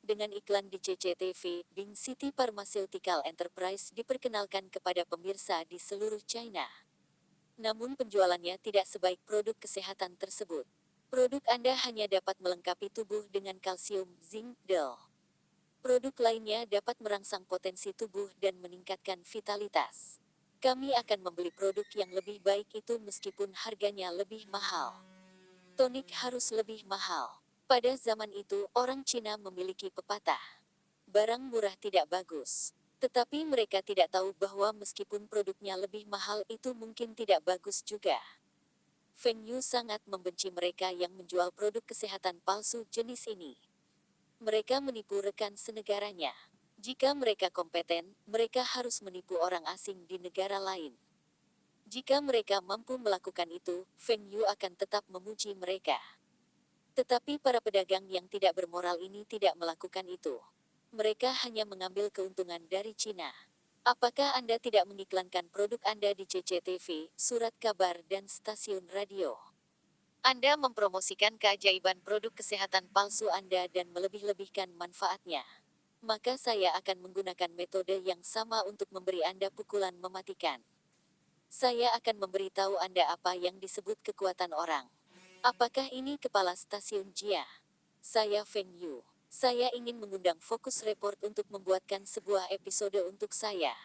Dengan iklan di CCTV, Bing City Pharmaceutical Enterprise diperkenalkan kepada pemirsa di seluruh China. Namun penjualannya tidak sebaik produk kesehatan tersebut. Produk Anda hanya dapat melengkapi tubuh dengan kalsium, zinc, Produk lainnya dapat merangsang potensi tubuh dan meningkatkan vitalitas. Kami akan membeli produk yang lebih baik itu meskipun harganya lebih mahal. Tonik harus lebih mahal. Pada zaman itu, orang Cina memiliki pepatah. Barang murah tidak bagus. Tetapi mereka tidak tahu bahwa meskipun produknya lebih mahal itu mungkin tidak bagus juga. Feng Yu sangat membenci mereka yang menjual produk kesehatan palsu jenis ini. Mereka menipu rekan senegaranya. Jika mereka kompeten, mereka harus menipu orang asing di negara lain. Jika mereka mampu melakukan itu, Feng Yu akan tetap memuji mereka. Tetapi para pedagang yang tidak bermoral ini tidak melakukan itu. Mereka hanya mengambil keuntungan dari Cina. Apakah Anda tidak mengiklankan produk Anda di CCTV, surat kabar, dan stasiun radio? Anda mempromosikan keajaiban produk kesehatan palsu Anda dan melebih-lebihkan manfaatnya. Maka saya akan menggunakan metode yang sama untuk memberi Anda pukulan mematikan. Saya akan memberitahu Anda apa yang disebut kekuatan orang. Apakah ini kepala stasiun Jia? Saya Feng Yu. Saya ingin mengundang Fokus Report untuk membuatkan sebuah episode untuk saya.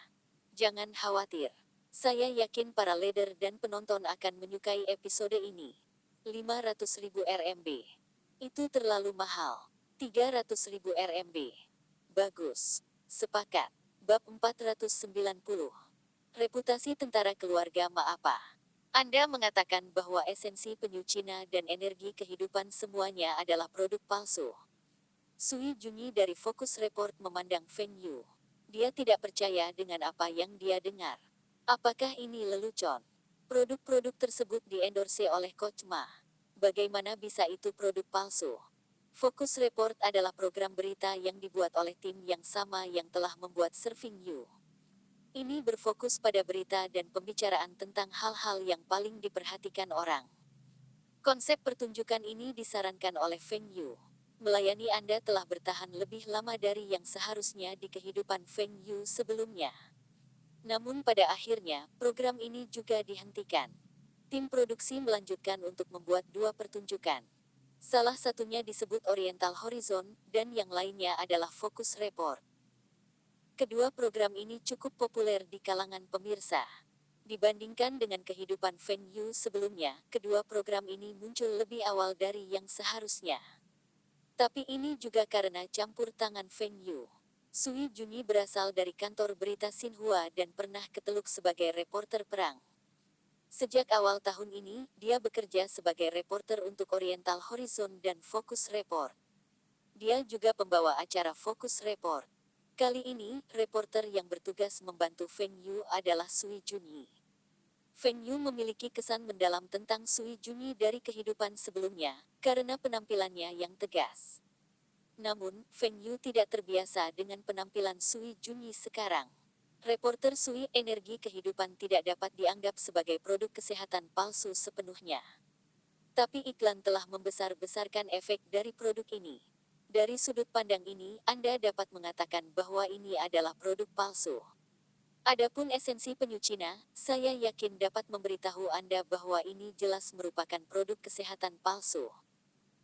Jangan khawatir. Saya yakin para leader dan penonton akan menyukai episode ini. 500.000 RMB. Itu terlalu mahal. 300.000 RMB. Bagus. Sepakat. Bab 490. Reputasi tentara keluarga Ma apa? Anda mengatakan bahwa esensi penyu Cina dan energi kehidupan semuanya adalah produk palsu. Sui Junyi dari Fokus Report memandang Feng Yu. Dia tidak percaya dengan apa yang dia dengar. Apakah ini lelucon? Produk-produk tersebut diendorse oleh Coach Ma. Bagaimana bisa itu produk palsu? Fokus Report adalah program berita yang dibuat oleh tim yang sama yang telah membuat Surfing You. Ini berfokus pada berita dan pembicaraan tentang hal-hal yang paling diperhatikan orang. Konsep pertunjukan ini disarankan oleh Feng Yu. Melayani Anda telah bertahan lebih lama dari yang seharusnya di kehidupan Feng Yu sebelumnya. Namun pada akhirnya, program ini juga dihentikan. Tim produksi melanjutkan untuk membuat dua pertunjukan. Salah satunya disebut Oriental Horizon, dan yang lainnya adalah Focus Report. Kedua program ini cukup populer di kalangan pemirsa. Dibandingkan dengan kehidupan Feng Yu sebelumnya, kedua program ini muncul lebih awal dari yang seharusnya. Tapi ini juga karena campur tangan Feng Yu. Sui Junyi berasal dari kantor berita Xinhua dan pernah ke Teluk sebagai reporter perang. Sejak awal tahun ini, dia bekerja sebagai reporter untuk Oriental Horizon dan Focus Report. Dia juga pembawa acara Focus Report. Kali ini, reporter yang bertugas membantu Feng Yu adalah Sui Junyi. Feng Yu memiliki kesan mendalam tentang Sui Junyi dari kehidupan sebelumnya, karena penampilannya yang tegas. Namun, Feng Yu tidak terbiasa dengan penampilan Sui Junyi sekarang. Reporter Sui Energi Kehidupan tidak dapat dianggap sebagai produk kesehatan palsu sepenuhnya. Tapi iklan telah membesar-besarkan efek dari produk ini. Dari sudut pandang ini, Anda dapat mengatakan bahwa ini adalah produk palsu. Adapun esensi penyu Cina, saya yakin dapat memberitahu Anda bahwa ini jelas merupakan produk kesehatan palsu.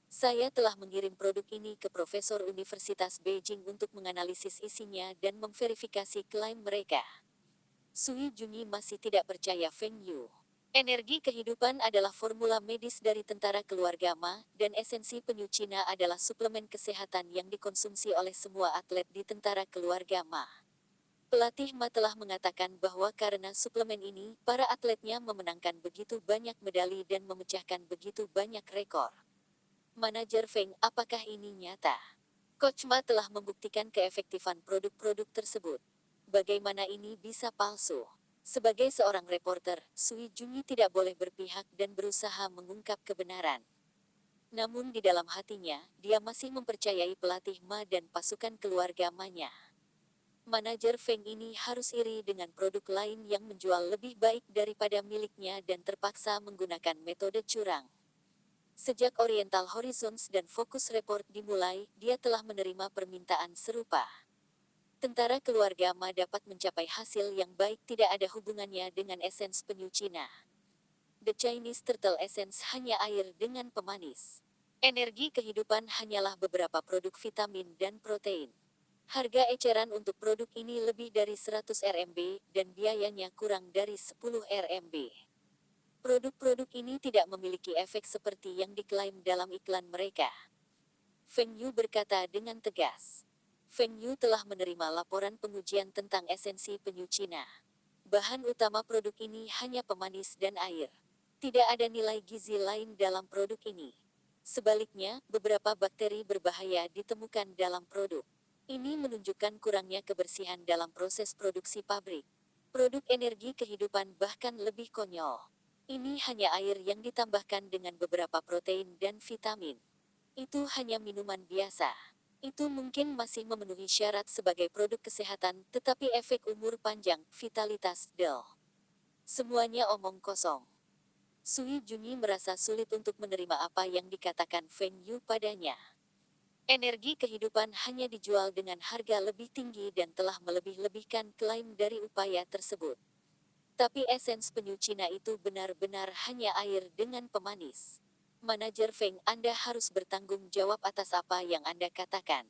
Saya telah mengirim produk ini ke Profesor Universitas Beijing untuk menganalisis isinya dan memverifikasi klaim mereka. Sui Junyi masih tidak percaya Feng Yu. Energi kehidupan adalah formula medis dari tentara keluarga Ma, dan esensi penyu Cina adalah suplemen kesehatan yang dikonsumsi oleh semua atlet di tentara keluarga Ma. Pelatih Ma telah mengatakan bahwa karena suplemen ini, para atletnya memenangkan begitu banyak medali dan memecahkan begitu banyak rekor. Manajer Feng, apakah ini nyata? Coach Ma telah membuktikan keefektifan produk-produk tersebut. Bagaimana ini bisa palsu? Sebagai seorang reporter, Sui Junyi tidak boleh berpihak dan berusaha mengungkap kebenaran. Namun di dalam hatinya, dia masih mempercayai pelatih Ma dan pasukan keluarga Ma-nya. Manajer Feng ini harus iri dengan produk lain yang menjual lebih baik daripada miliknya dan terpaksa menggunakan metode curang. Sejak Oriental Horizons dan Focus Report dimulai, dia telah menerima permintaan serupa. Tentara keluarga Ma dapat mencapai hasil yang baik tidak ada hubungannya dengan esens penyu Cina. The Chinese Turtle Essence hanya air dengan pemanis. Energi kehidupan hanyalah beberapa produk vitamin dan protein. Harga eceran untuk produk ini lebih dari 100 RMB, dan biayanya kurang dari 10 RMB. Produk-produk ini tidak memiliki efek seperti yang diklaim dalam iklan mereka. Feng Yu berkata dengan tegas. Feng Yu telah menerima laporan pengujian tentang esensi penyu Cina. Bahan utama produk ini hanya pemanis dan air. Tidak ada nilai gizi lain dalam produk ini. Sebaliknya, beberapa bakteri berbahaya ditemukan dalam produk. Ini menunjukkan kurangnya kebersihan dalam proses produksi pabrik. Produk energi kehidupan bahkan lebih konyol. Ini hanya air yang ditambahkan dengan beberapa protein dan vitamin. Itu hanya minuman biasa. Itu mungkin masih memenuhi syarat sebagai produk kesehatan, tetapi efek umur panjang, vitalitas, semuanya omong kosong. Sui Junyi merasa sulit untuk menerima apa yang dikatakan Feng Yu padanya. Energi kehidupan hanya dijual dengan harga lebih tinggi dan telah melebih-lebihkan klaim dari upaya tersebut. Tapi esens penyu Cina itu benar-benar hanya air dengan pemanis. Manajer Feng, Anda harus bertanggung jawab atas apa yang Anda katakan.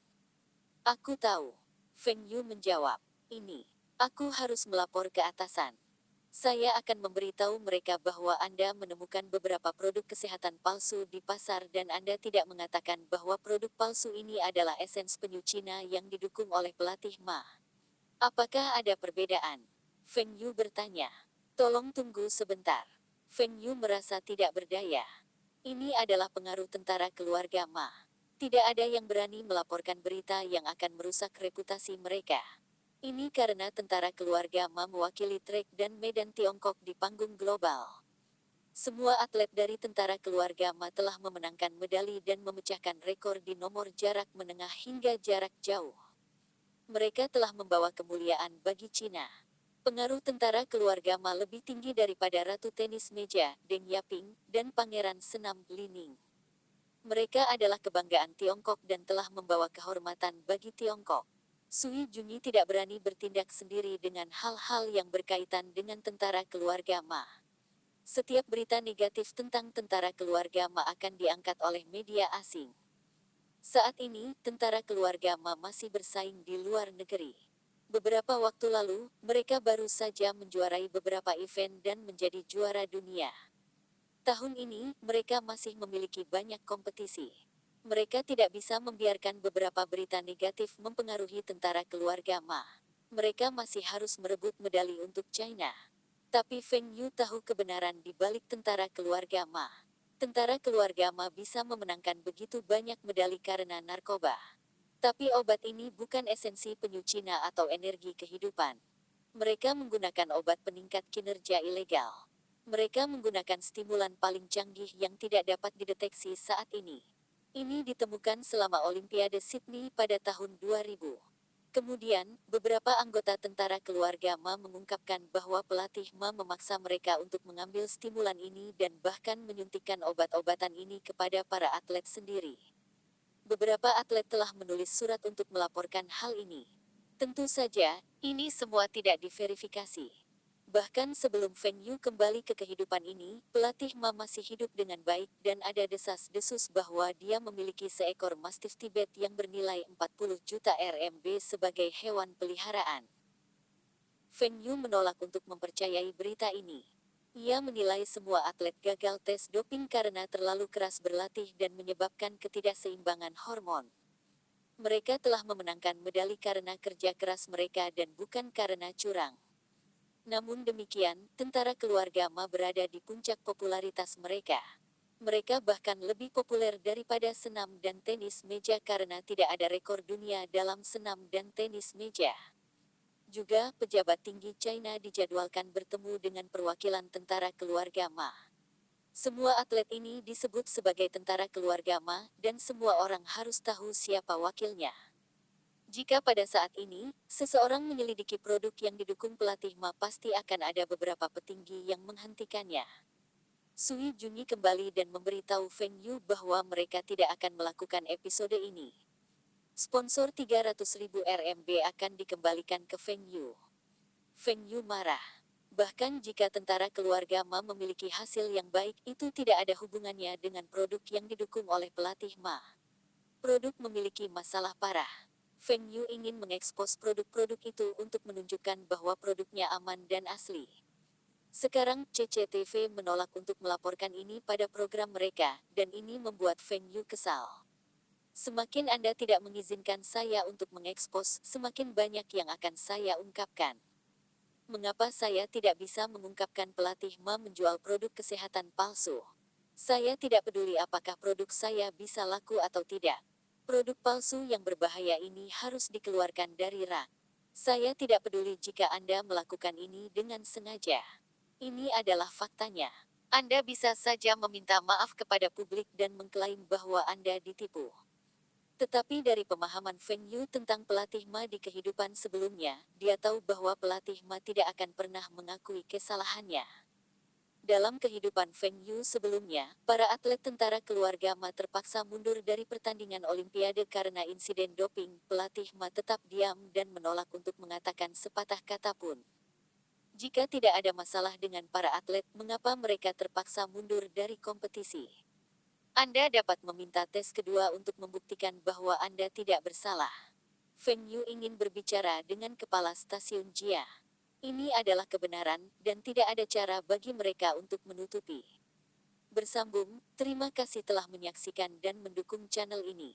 Aku tahu. Feng Yu menjawab. Ini. Aku harus melapor ke atasan. Saya akan memberitahu mereka bahwa Anda menemukan beberapa produk kesehatan palsu di pasar dan Anda tidak mengatakan bahwa produk palsu ini adalah esens penyu Cina yang didukung oleh pelatih Ma. Apakah ada perbedaan? Feng Yu bertanya. Tolong tunggu sebentar. Feng Yu merasa tidak berdaya. Ini adalah pengaruh tentara keluarga Ma. Tidak ada yang berani melaporkan berita yang akan merusak reputasi mereka. Ini karena tentara keluarga Ma mewakili trek dan medan Tiongkok di panggung global. Semua atlet dari tentara keluarga Ma telah memenangkan medali dan memecahkan rekor di nomor jarak menengah hingga jarak jauh. Mereka telah membawa kemuliaan bagi Cina. Pengaruh tentara keluarga Ma lebih tinggi daripada Ratu Tenis Meja, Deng Yaping, dan Pangeran Senam, Li Ning. Mereka adalah kebanggaan Tiongkok dan telah membawa kehormatan bagi Tiongkok. Sui Junyi tidak berani bertindak sendiri dengan hal-hal yang berkaitan dengan tentara keluarga Ma. Setiap berita negatif tentang tentara keluarga Ma akan diangkat oleh media asing. Saat ini, tentara keluarga Ma masih bersaing di luar negeri. Beberapa waktu lalu, mereka baru saja menjuarai beberapa event dan menjadi juara dunia. Tahun ini, mereka masih memiliki banyak kompetisi. Mereka tidak bisa membiarkan beberapa berita negatif mempengaruhi tentara keluarga Ma. Mereka masih harus merebut medali untuk China. Tapi Feng Yu tahu kebenaran di balik tentara keluarga Ma. Tentara keluarga Ma bisa memenangkan begitu banyak medali karena narkoba. Tapi obat ini bukan esensi penyu Cina atau energi kehidupan. Mereka menggunakan obat peningkat kinerja ilegal. Mereka menggunakan stimulan paling canggih yang tidak dapat dideteksi saat ini. Ini ditemukan selama Olimpiade Sydney pada tahun 2000. Kemudian, beberapa anggota tentara keluarga Ma mengungkapkan bahwa pelatih Ma memaksa mereka untuk mengambil stimulan ini dan bahkan menyuntikkan obat-obatan ini kepada para atlet sendiri. Beberapa atlet telah menulis surat untuk melaporkan hal ini. Tentu saja, ini semua tidak diverifikasi. Bahkan sebelum Feng Yu kembali ke kehidupan ini, pelatih Ma masih hidup dengan baik dan ada desas-desus bahwa dia memiliki seekor Mastiff Tibet yang bernilai 40 juta RMB sebagai hewan peliharaan. Feng Yu menolak untuk mempercayai berita ini. Ia menilai semua atlet gagal tes doping karena terlalu keras berlatih dan menyebabkan ketidakseimbangan hormon. Mereka telah memenangkan medali karena kerja keras mereka dan bukan karena curang. Namun demikian, tentara keluarga Ma berada di puncak popularitas mereka. Mereka bahkan lebih populer daripada senam dan tenis meja karena tidak ada rekor dunia dalam senam dan tenis meja. Juga, pejabat tinggi China dijadwalkan bertemu dengan perwakilan tentara keluarga Ma. Semua atlet ini disebut sebagai tentara keluarga Ma, dan semua orang harus tahu siapa wakilnya. Jika pada saat ini, seseorang menyelidiki produk yang didukung pelatih Ma, pasti akan ada beberapa petinggi yang menghentikannya. Sui Junyi kembali dan memberitahu Feng Yu bahwa mereka tidak akan melakukan episode ini. Sponsor 300.000 RMB akan dikembalikan ke Feng Yu. Feng Yu marah. Bahkan jika tentara keluarga Ma memiliki hasil yang baik, itu tidak ada hubungannya dengan produk yang didukung oleh pelatih Ma. Produk memiliki masalah parah. Feng Yu ingin mengekspos produk-produk itu untuk menunjukkan bahwa produknya aman dan asli. Sekarang CCTV menolak untuk melaporkan ini pada program mereka, dan ini membuat Feng Yu kesal. Semakin Anda tidak mengizinkan saya untuk mengekspos, semakin banyak yang akan saya ungkapkan. Mengapa saya tidak bisa mengungkapkan pelatih Ma menjual produk kesehatan palsu? Saya tidak peduli apakah produk saya bisa laku atau tidak. Produk palsu yang berbahaya ini harus dikeluarkan dari rak. Saya tidak peduli jika Anda melakukan ini dengan sengaja. Ini adalah faktanya. Anda bisa saja meminta maaf kepada publik dan mengklaim bahwa Anda ditipu. Tetapi dari pemahaman Feng Yu tentang pelatih Ma di kehidupan sebelumnya, dia tahu bahwa pelatih Ma tidak akan pernah mengakui kesalahannya. Dalam kehidupan Feng Yu sebelumnya, para atlet tentara keluarga Ma terpaksa mundur dari pertandingan Olimpiade karena insiden doping. Pelatih Ma tetap diam dan menolak untuk mengatakan sepatah kata pun. Jika tidak ada masalah dengan para atlet, mengapa mereka terpaksa mundur dari kompetisi? Anda dapat meminta tes kedua untuk membuktikan bahwa Anda tidak bersalah. Feng Yu ingin berbicara dengan kepala stasiun Jia. Ini adalah kebenaran, dan tidak ada cara bagi mereka untuk menutupi. Bersambung, terima kasih telah menyaksikan dan mendukung channel ini.